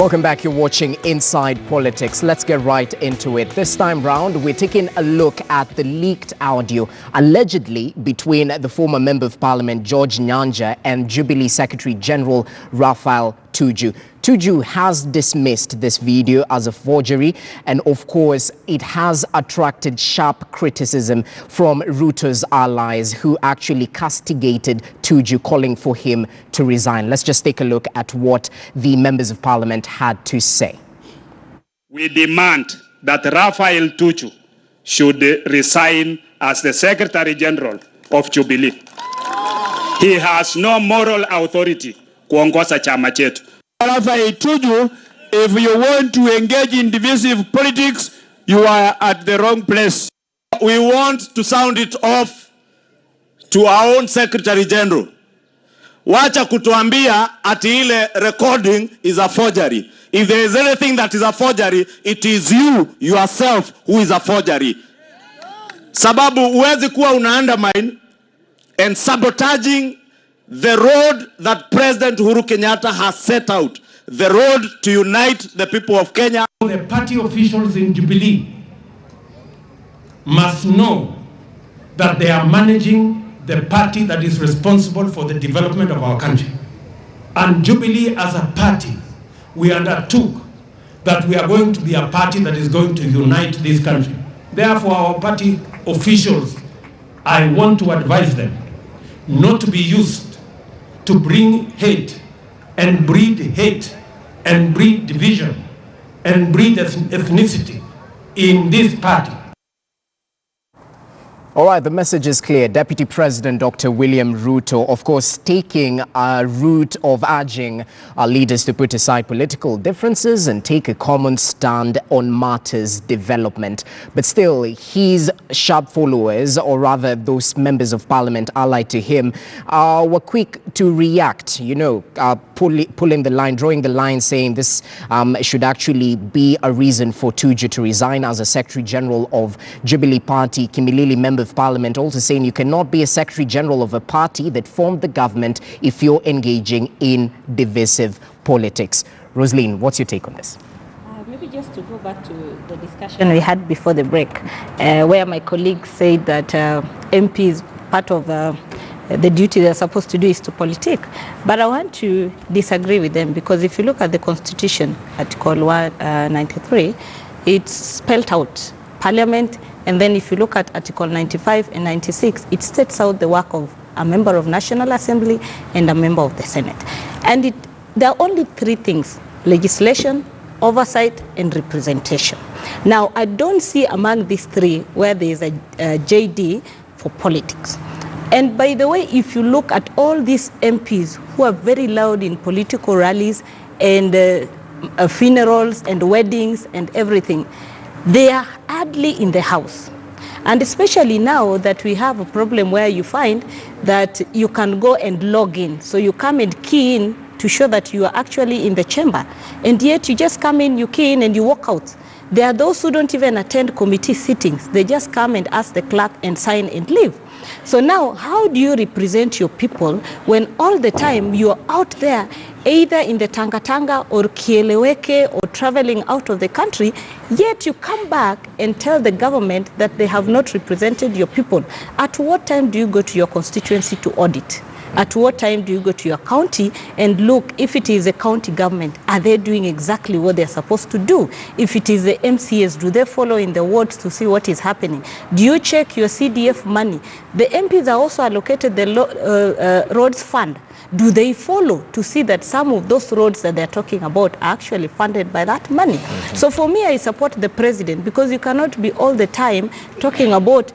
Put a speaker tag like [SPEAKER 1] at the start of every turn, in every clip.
[SPEAKER 1] Welcome back. You're watching Inside Politics. Let's get right into it. This time round, we're taking a look at the leaked audio allegedly between the former Member of Parliament George Nyanja and Jubilee Secretary General Raphael Tuju. Tuju has dismissed this video as a forgery, and of course it has attracted sharp criticism from Ruto's allies, who actually castigated Tuju, calling for him to resign. Let's just take a look at what the members of parliament had to say.
[SPEAKER 2] We demand that Raphael Tuju should resign as the Secretary General of Jubilee. He has no moral authority kuongoza chama chetu.
[SPEAKER 3] Raphael Tuju, if you want to engage in divisive politics, you are at the wrong place. We want to sound it off to our own Secretary General. Wacha kutuambia ati ile recording is a forgery. If there is anything that is a forgery, it is you yourself who is a forgery. Sababu huwezi kuwa una undermine and sabotaging the road that President Uhuru Kenyatta has set out, the road to unite the people of Kenya.
[SPEAKER 4] The party officials in Jubilee must know that they are managing the party that is responsible for the development of our country. And Jubilee as a party, we undertook that we are going to be a party that is going to unite this country. Therefore, our party officials, I want to advise them not to be used to bring hate and breed division and breed ethnicity in this party.
[SPEAKER 1] All right, the message is clear. Deputy President Dr. William Ruto, of course, taking a route of urging our leaders to put aside political differences and take a common stand on matters development. But still, his sharp followers, or rather those members of parliament allied to him, were quick to react, pulling the line, drawing the line, saying this should actually be a reason for Tuju to resign as a Secretary General of Jubilee Party. Kimilili, Member of Parliament, also saying you cannot be a Secretary General of a party that formed the government if you're engaging in divisive politics. Rosaline, what's your take on this?
[SPEAKER 5] Maybe just to go back to the discussion we had before the break, where my colleague said that MPs, part of the duty they're supposed to do is to politic. But I want to disagree with them, because if you look at the Constitution, Article 193, it's spelled out Parliament. And then if you look at Article 95 and 96, it sets out the work of a member of National Assembly and a member of the Senate. And there are only three things: legislation, oversight, and representation. Now, I don't see among these three where there is a JD for politics. And by the way, if you look at all these MPs who are very loud in political rallies and funerals and weddings and everything, they are hardly in the house. And especially now that we have a problem where you find that you can go and log in. So you come and key in to show that you are actually in the chamber. And yet you just come in, you key in, and you walk out. There are those who don't even attend committee sittings. They just come and ask the clerk and sign and leave. So now, how do you represent your people when all the time you are out there, either in the Tanga or Kieleweke or traveling out of the country, yet you come back and tell the government that they have not represented your people? At what time do you go to your constituency to audit? At what time do you go to your county and look, if it is a county government, are they doing exactly what they're supposed to do? If it is the MCAs, do they follow in the wards to see what is happening? Do you check your CDF money? The MPs are also allocated the roads fund. Do they follow to see that some of those roads that they're talking about are actually funded by that money? So for me, I support the president, because you cannot be all the time talking about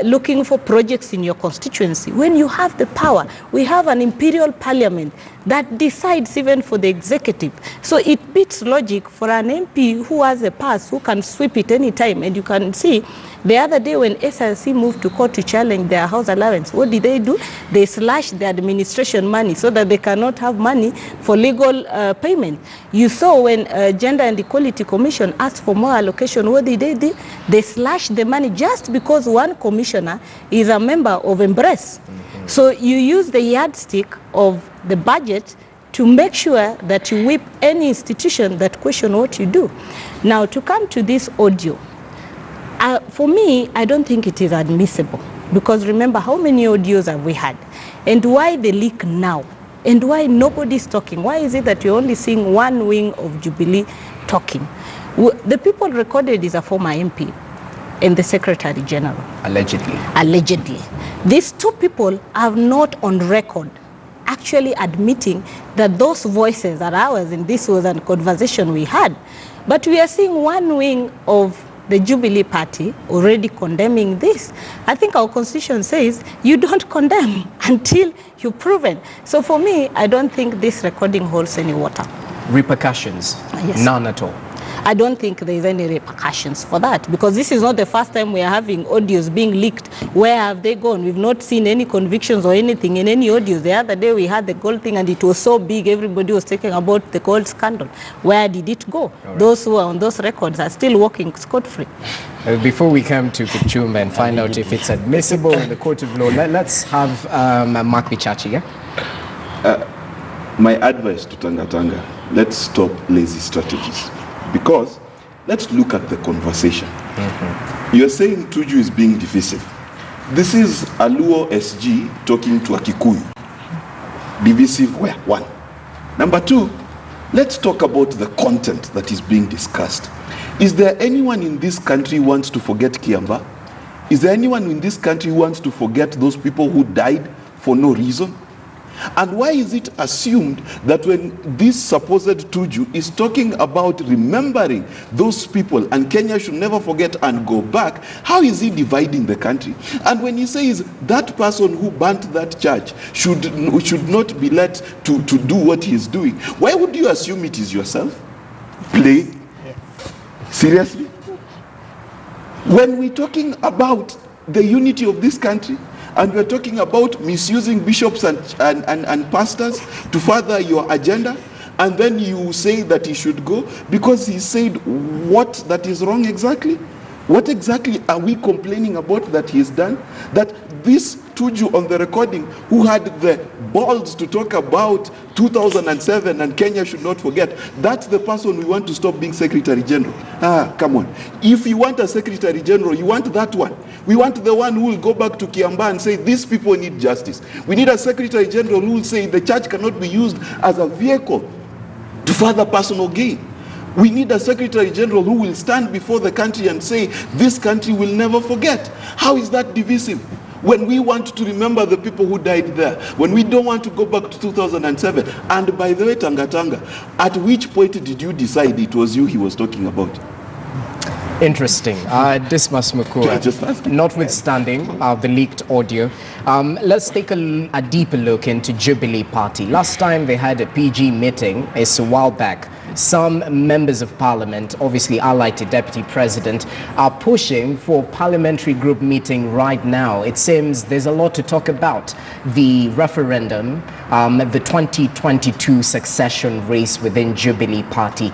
[SPEAKER 5] looking for projects in your constituency when you have the power. We have an imperial parliament that decides even for the executive. So it beats logic for an MP who has a pass, who can sweep it any time. And you can see the other day when SLC moved to court to challenge their house allowance, what did they do? They slashed the administration money so that they cannot have money for legal payment. You saw when Gender and Equality Commission asked for more allocation, what did they do? They slashed the money just because one commissioner is a member of Embrace. So you use the yardstick of the budget to make sure that you whip any institution that question what you do. Now, to come to this audio, for me, I don't think it is admissible, because remember, how many audios have we had? And why the leak now? And why nobody's talking? Why is it that you're only seeing one wing of Jubilee talking? The people recorded is a former MP and the Secretary General. Allegedly. Allegedly. These two people are not on record actually admitting that those voices are ours and this was a conversation we had. But we are seeing one wing of the Jubilee Party already condemning this. I think our constitution says you don't condemn until you're proven. So for me, I don't think this recording holds any water.
[SPEAKER 1] Repercussions?
[SPEAKER 5] Yes.
[SPEAKER 1] None at all?
[SPEAKER 5] I don't think there is any repercussions for that, because this is not the first time we are having audios being leaked. Where have they gone? We've not seen any convictions or anything in any audios. The other day we had the gold thing and it was so big, everybody was talking about the gold scandal. Where did it go? Right. Those who are on those records are still walking scot-free.
[SPEAKER 1] Before we come to Kipchumba and find out if it's admissible in the court of law, let's have Mark Bichachi, yeah?
[SPEAKER 6] My advice to Tanga, let's stop lazy strategies. Because let's look at the conversation. You're saying Tuju is being divisive. This is a Luo SG talking to a Kikuyu. Divisive where? One. Number two, let's talk about the content that is being discussed. Is there anyone in this country who wants to forget Kiamba? Is there anyone in this country who wants to forget those people who died for no reason? And why is it assumed that when this supposed Tuju is talking about remembering those people and Kenya should never forget and go back, how is he dividing the country? And when he says that person who burnt that church should not be let to do what he is doing, why would you assume it is yourself? Play? Seriously? When we're talking about the unity of this country, and we're talking about misusing bishops and pastors to further your agenda, and then you say that he should go because he said what that is wrong exactly? What exactly are we complaining about that he's done? That this Tuju on the recording, who had the balls to talk about 2007 and Kenya should not forget, that's the person we want to stop being Secretary General. Come on. If you want a Secretary General, you want that one. We want the one who will go back to Kiamba and say, these people need justice. We need a Secretary General who will say the church cannot be used as a vehicle to further personal gain. We need a Secretary General who will stand before the country and say, this country will never forget. How is that divisive? When we want to remember the people who died there, when we don't want to go back to 2007. And by the way, Tanga, at which point did you decide it was you he was talking about?
[SPEAKER 1] Interesting. Dismas Mukua, notwithstanding the leaked audio, let's take a deeper look into Jubilee Party. Last time they had a PG meeting, it's a while back. Some members of parliament, obviously allied to Deputy President, are pushing for parliamentary group meeting right now. It seems there's a lot to talk about. The referendum, the 2022 succession race within Jubilee Party.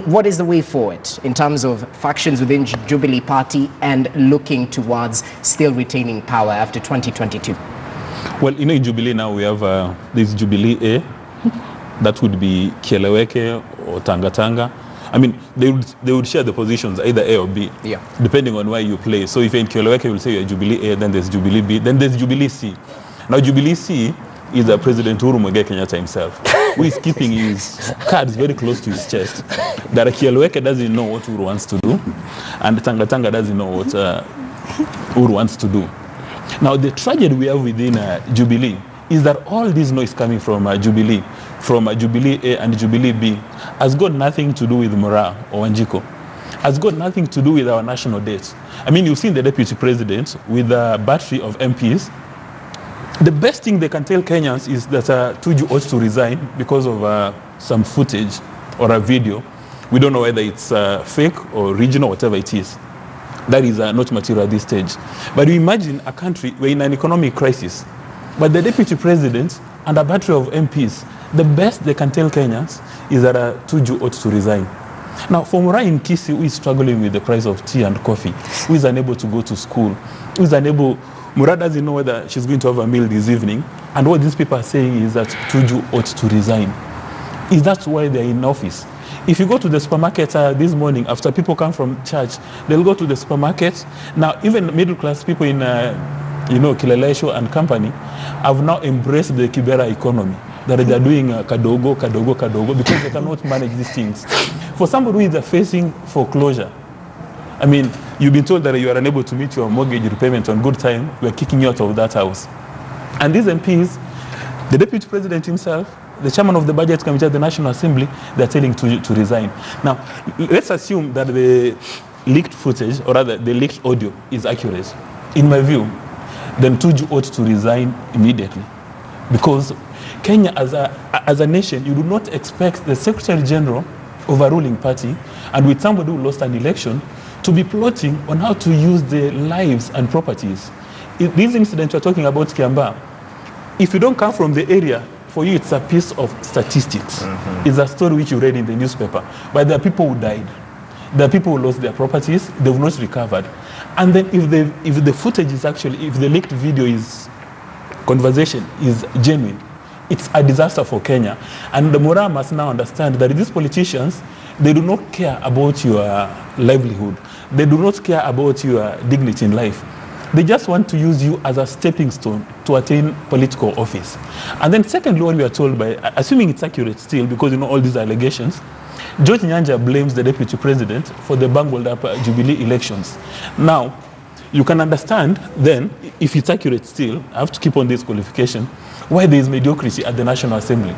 [SPEAKER 1] What is the way forward in terms of factions within Jubilee Party and looking towards still retaining power after 2022?
[SPEAKER 7] Well, in Jubilee now we have this Jubilee A, that would be Kieleweke or Tanga. I mean, they would share the positions, either A or B, depending on where you play. So if you're in Kieleweke, you'll say you're Jubilee A, then there's Jubilee B, then there's Jubilee C. Now, Jubilee C is the President Uhuru Muigai Kenyatta himself, who is keeping his cards very close to his chest. That Kieleweke doesn't know what Uhuru wants to do, and Tanga doesn't know what Uhuru wants to do. Now, the tragedy we have within Jubilee is that all this noise coming from Jubilee A and Jubilee B, has got nothing to do with morale or Wanjiko, has got nothing to do with our national debt. I mean, you've seen the Deputy President with a battery of MPs. The best thing they can tell Kenyans is that Tuju ought to resign because of some footage or a video. We don't know whether it's fake or original, whatever it is. That is not material at this stage. But you imagine a country, we're in an economic crisis, but the Deputy President and a battery of MPs, the best they can tell Kenyans is that Tuju ought to resign. Now, for Mura in Kisi, who is struggling with the price of tea and coffee, who is unable to go to school, who is unable, Mura doesn't know whether she's going to have a meal this evening, And what these people are saying is that Tuju ought to resign. Is that why they're in office? If you go to the supermarket this morning, after people come from church, they'll go to the supermarket. Now, even middle-class people in, Kilelesho and company have now embraced the Kibera economy. That they are doing kadogo, because they cannot manage these things. For somebody who is facing foreclosure, I mean, you've been told that you are unable to meet your mortgage repayment on good time, we are kicking you out of that house. And these MPs, the deputy president himself, the chairman of the budget committee at the National Assembly, they're telling to resign. Now, let's assume that the leaked footage, or rather the leaked audio, is accurate. In my view, then Tuju ought to resign immediately. Because Kenya, as a nation, you do not expect the Secretary General of a ruling party, and with somebody who lost an election, to be plotting on how to use the lives and properties. These incidents we're talking about, Kiamba, if you don't come from the area, for you it's a piece of statistics. It's a story which you read in the newspaper. But there are people who died. There are people who lost their properties, they've not recovered. And then if the footage is actually, if the leaked video conversation is genuine, it's a disaster for Kenya. And the Mora must now understand that these politicians, they do not care about your livelihood. They do not care about your dignity in life. They just want to use you as a stepping stone to attain political office. And then secondly, what we are told by, assuming it's accurate still, because you know all these allegations, George Nyanja blames the deputy president for the bungled up Jubilee elections. Now, you can understand then, if it's accurate still, I have to keep on this qualification, why there is mediocrity at the National Assembly.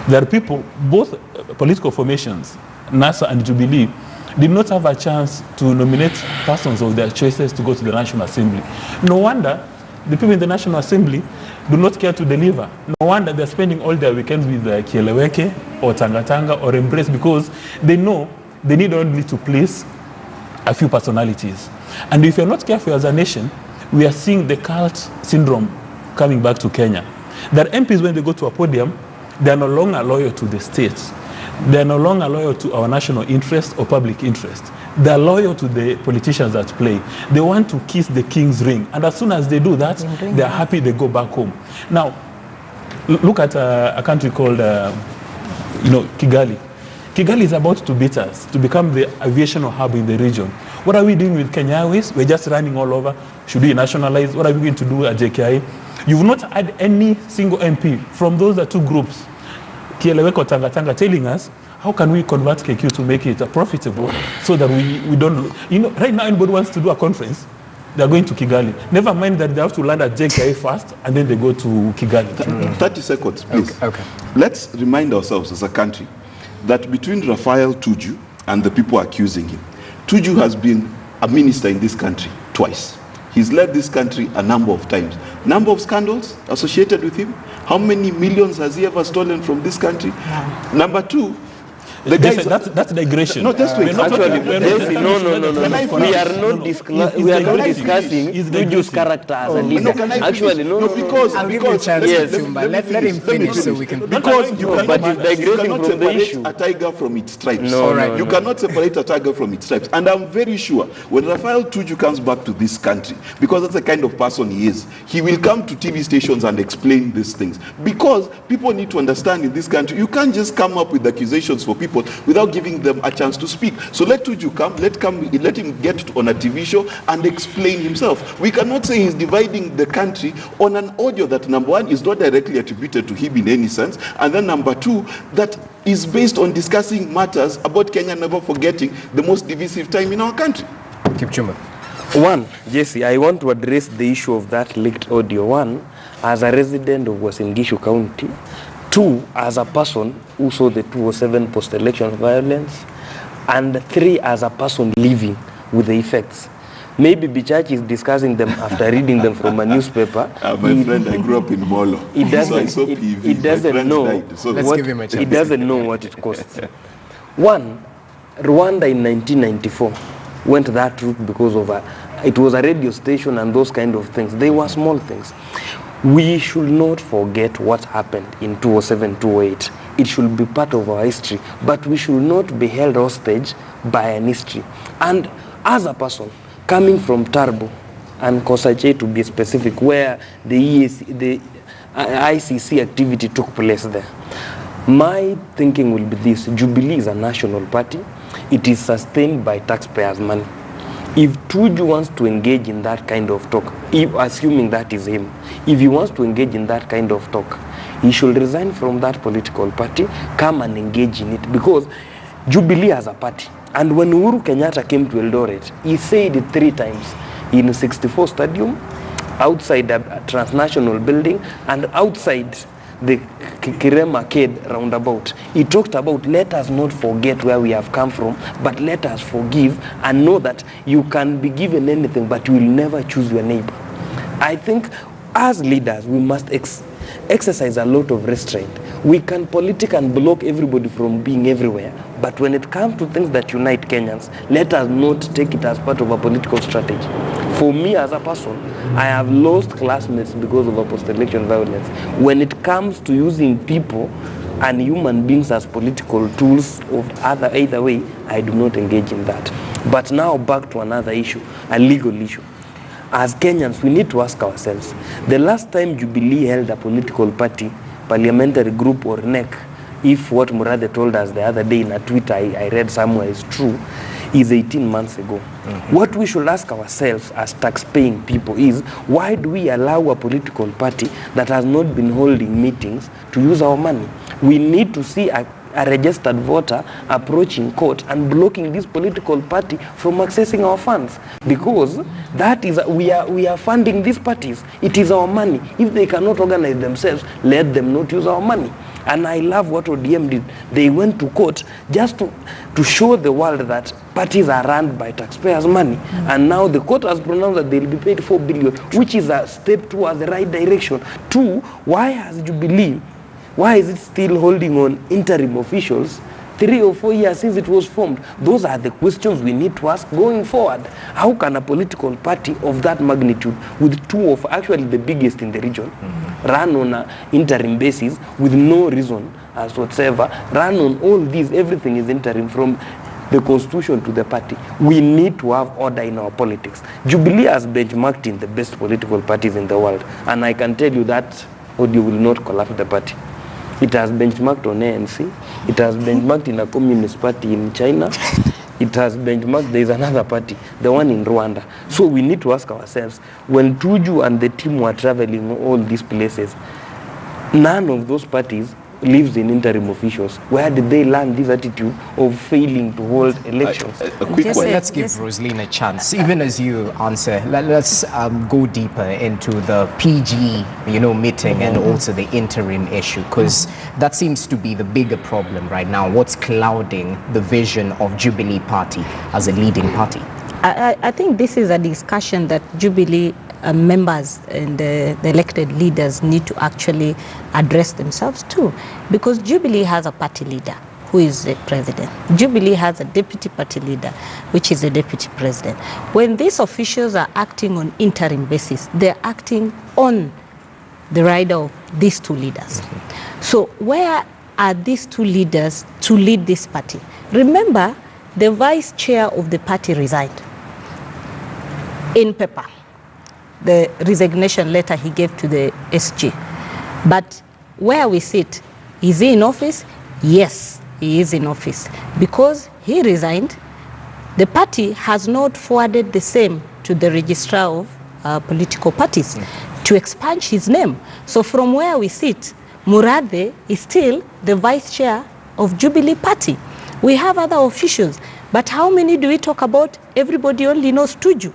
[SPEAKER 7] There are people, both political formations, NASA and Jubilee, did not have a chance to nominate persons of their choices to go to the National Assembly. No wonder the people in the National Assembly do not care to deliver. No wonder they're spending all their weekends with Kieleweke or Tangatanga or Embrace, because they know they need only to please a few personalities. And if you're not careful as a nation, we are seeing the cult syndrome coming back to Kenya. That MPs, when they go to a podium, they are no longer loyal to the state. They are no longer loyal to our national interest or public interest. They are loyal to the politicians that play. They want to kiss the king's ring. And as soon as they do that, they are happy, they go back home. Now, look at a country called, Kigali. Kigali is about to beat us, to become the aviation hub in the region. What are we doing with Kenya Airways? We're just running all over. Should we nationalize? What are we going to do at JKI? You've not had any single MP from those two groups, Kieleweko, Tangatanga, telling us, how can we convert KQ to make it profitable so that we don't, right now anybody wants to do a conference, they're going to Kigali. Never mind that they have to land at JKI first and then they go to Kigali.
[SPEAKER 6] 30 seconds, please.
[SPEAKER 1] Okay.
[SPEAKER 6] Let's remind ourselves as a country that between Raphael Tuju and the people accusing him, Tuju has been a minister in this country twice. He's led this country a number of times. Number of scandals associated with him. How many millions has he ever stolen from this country? Number two, the guy
[SPEAKER 7] that's digression.
[SPEAKER 6] No, just wait.
[SPEAKER 8] Actually, no. We are not discussing Tuju's character as a leader. Actually, no.
[SPEAKER 6] Because
[SPEAKER 1] I'll give you a chance,
[SPEAKER 6] yes,
[SPEAKER 1] let him finish so we can.
[SPEAKER 6] Because you cannot
[SPEAKER 8] separate
[SPEAKER 6] a tiger from its stripes.
[SPEAKER 8] No,
[SPEAKER 6] you cannot separate a tiger from its stripes. And I'm very sure when Raphael Tuju comes back to this country, because that's the kind of person he is, he will come to TV stations and explain these things. Because people need to understand in this country, you can't just come up with accusations for people without giving them a chance to speak. So let Tuju come, let him get on a TV show and explain himself. We cannot say he's dividing the country on an audio that, number one, is not directly attributed to him in any sense, and then number two, that is based on discussing matters about Kenya never forgetting the most divisive time in our country.
[SPEAKER 1] Kipchumba.
[SPEAKER 8] One, Jesse, I want to address the issue of that leaked audio. One, as a resident of Uasin Gishu County. Two, as a person who saw the 2007 post-election violence. And three, as a person living with the effects. Maybe Bichach is discussing them after reading them from a newspaper.
[SPEAKER 6] My friend, I grew up in Molo.
[SPEAKER 8] He doesn't know. He doesn't know what it costs. One, Rwanda in 1994 went that route because of it was a radio station and those kind of things. They were small things. We should not forget what happened in 2007, 2008. It should be part of our history, but we should not be held hostage by an history. And as a person coming from Tarbo and Kosache, to be specific, where the ICC activity took place there. My thinking will be this: Jubilee is a national party. It is sustained by taxpayers' money. If Tuju wants to engage in that kind of talk, assuming that is him, if he wants to engage in that kind of talk, he should resign from that political party, come and engage in it, because Jubilee has a party. And when Uhuru Kenyatta came to Eldoret, he said it 3 times in 64 Stadium, outside a transnational building, and outside the Kirem Arcade roundabout. He talked about, let us not forget where we have come from, but let us forgive and know that you can be given anything, but you will never choose your neighbor. I think as leaders, we must exercise a lot of restraint. We can politic and block everybody from being everywhere, but when it comes to things that unite Kenyans, let us not take it as part of a political strategy. For me as a person, I have lost classmates because of a post-election violence. When it comes to using people and human beings as political tools of either way, I do not engage in that. But now back to another issue, a legal issue. As Kenyans, we need to ask ourselves, the last time Jubilee held a political party, parliamentary group or NEC, if what Murade told us the other day in a tweet I read somewhere is true, is 18 months ago. What we should ask ourselves as tax-paying people is, why do we allow a political party that has not been holding meetings to use our money? We need to see a registered voter approaching court and blocking this political party from accessing our funds, because that is we are funding these parties. It is our money. If they cannot organize themselves, let them not use our money. And I love what ODM did. They went to court just to show the world that parties are run by taxpayers' money. And now the court has pronounced that they'll be paid 4 billion, which is a step towards the right direction. 2, why has Jubilee, why is it still holding on interim officials 3 or 4 years since it was formed? Those are the questions we need to ask going forward. How can a political party of that magnitude, with 2 of actually the biggest in the region, run on an interim basis with no reason as whatsoever, run on all these, everything is interim from the constitution to the party? We need to have order in our politics. Jubilee has benchmarked in the best political parties in the world, and I can tell you that audio will not collapse the party. It has benchmarked on ANC, it has benchmarked in a communist party in China, it has benchmarked, there is another party, the one in Rwanda. So we need to ask ourselves, when Tuju and the team were traveling all these places, none of those parties lives in interim officials. Where did they learn this attitude of failing to hold elections?
[SPEAKER 1] A quick one. Let's give Rosaline a chance. Even as you answer, let's go deeper into the PG, meeting and also the interim issue, because that seems to be the bigger problem right now. What's clouding the vision of Jubilee Party as a leading party?
[SPEAKER 5] I think this is a discussion that Jubilee members and the elected leaders need to actually address themselves too, because Jubilee has a party leader who is the president. Jubilee has a deputy party leader, which is a deputy president. When these officials are acting on interim basis, they're acting on the rider of these 2 leaders. So where are these 2 leaders to lead this party? Remember, the vice chair of the party resigned in paper, the resignation letter he gave to the SG. But where we sit, is he in office? Yes, he is in office. Because he resigned, the party has not forwarded the same to the registrar of political parties to expunge his name. So from where we sit, Murade is still the vice chair of Jubilee Party. We have other officials, but how many do we talk about? Everybody only knows Tuju.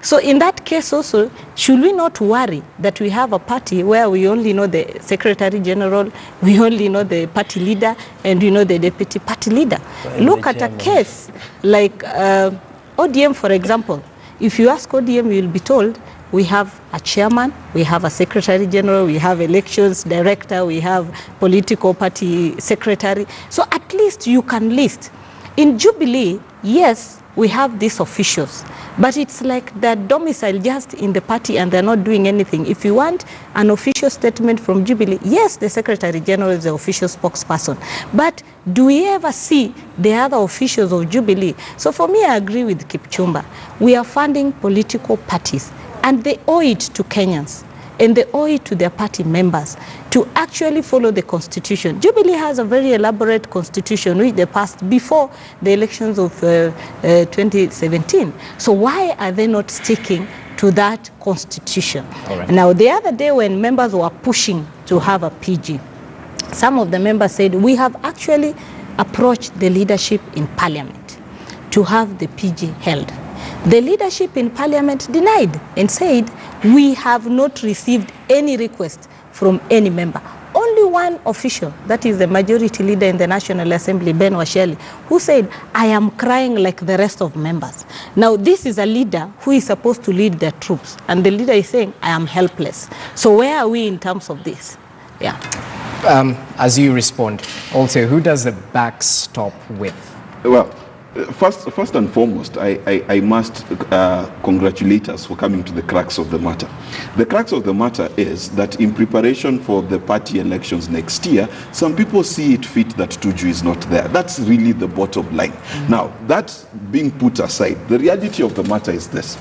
[SPEAKER 5] So in that case also, should we not worry that we have a party where we only know the Secretary General, we only know the party leader, and we know the deputy party leader? Look at a case like ODM, for example. If you ask ODM, you will be told we have a chairman, we have a Secretary General, we have elections director, we have political party secretary. So at least you can list. In Jubilee, yes, we have these officials, but it's like they're domiciled just in the party and they're not doing anything. If you want an official statement from Jubilee, yes, the Secretary General is the official spokesperson, but do we ever see the other officials of Jubilee? So for me, I agree with Kipchumba. We are funding political parties and they owe it to Kenyans. and they owe it to their party members to actually follow the constitution. Jubilee has a very elaborate constitution which they passed before the elections of 2017. So why are they not sticking to that constitution? Now, the other day when members were pushing to have a PG, some of the members said, we have actually approached the leadership in parliament to have the PG held. The leadership in parliament denied and said, we have not received any request from any member. Only one official, that is the majority leader in the National Assembly, Ben Washeli, who said, I am crying like the rest of members. Now, this is a leader who is supposed to lead the troops, and the leader is saying, I am helpless. So where are we in terms of this? Yeah.
[SPEAKER 1] As you respond, also, who does the backstop with?
[SPEAKER 6] Well, first and foremost, I must congratulate us for coming to the crux of the matter. The crux of the matter is that in preparation for the party elections next year, some people see it fit that Tuju is not there. That's really the bottom line. Now, that being put aside, the reality of the matter is this,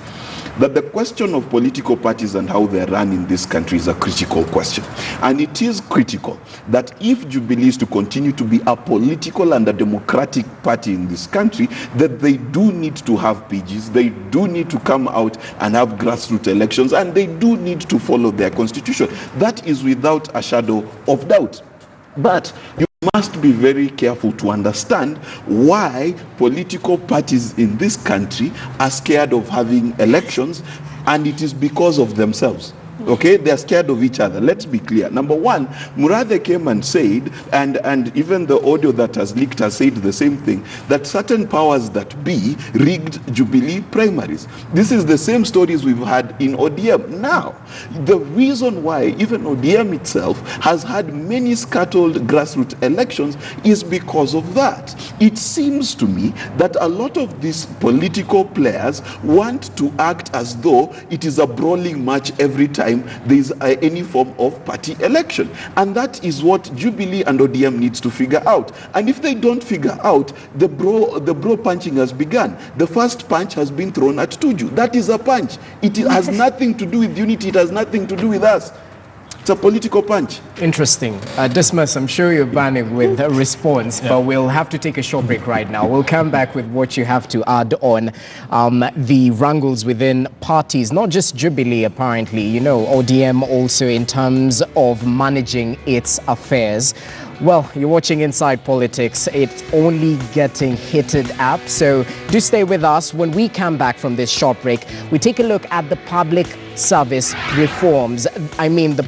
[SPEAKER 6] that the question of political parties and how they run in this country is a critical question. And it is critical that if Jubilee is to continue to be a political and a democratic party in this country, that they do need to have PGs, they do need to come out and have grassroots elections, and they do need to follow their constitution. That is without a shadow of doubt. But you must be very careful to understand why political parties in this country are scared of having elections, and it is because of themselves. Okay, they're scared of each other. Let's be clear. Number one, Murathe came and said, and even the audio that has leaked has said the same thing, that certain powers that be rigged Jubilee primaries. This is the same stories we've had in ODM. Now, the reason why even ODM itself has had many scattered grassroots elections is because of that. It seems to me that a lot of these political players want to act as though it is a brawling match every time there is any form of party election, and that is what Jubilee and ODM needs to figure out. And if they don't figure out, the bro punching has begun. The first punch has been thrown at Tuju. That is a punch. It has nothing to do with unity. It has nothing to do with us. It's a political punch.
[SPEAKER 1] Interesting. Dismas, I'm sure you're burning with a response, but we'll have to take a short break right now. We'll come back with what you have to add on the wrangles within parties, not just Jubilee, apparently, you know, ODM also in terms of managing its affairs. Well, you're watching Inside Politics. It's only getting heated up, so do stay with us. When we come back from this short break, we take a look at the public service reforms. I mean, the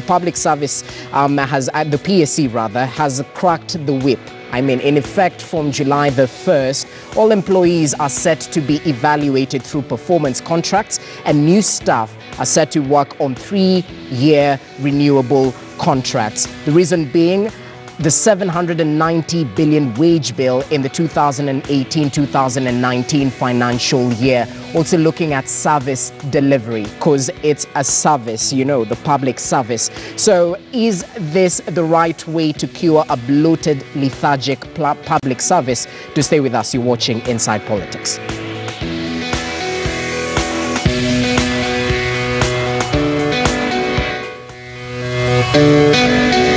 [SPEAKER 1] public service the PSC rather, has cracked the whip. I mean, in effect, from July the 1st, all employees are set to be evaluated through performance contracts, and new staff are set to work on 3-year renewable contracts. The reason being the 790 billion wage bill in the 2018-2019 financial year. Also looking at service delivery, because it's a service, you know, the public service. So is this the right way to cure a bloated, lethargic public service? To stay with us, you're watching Inside Politics.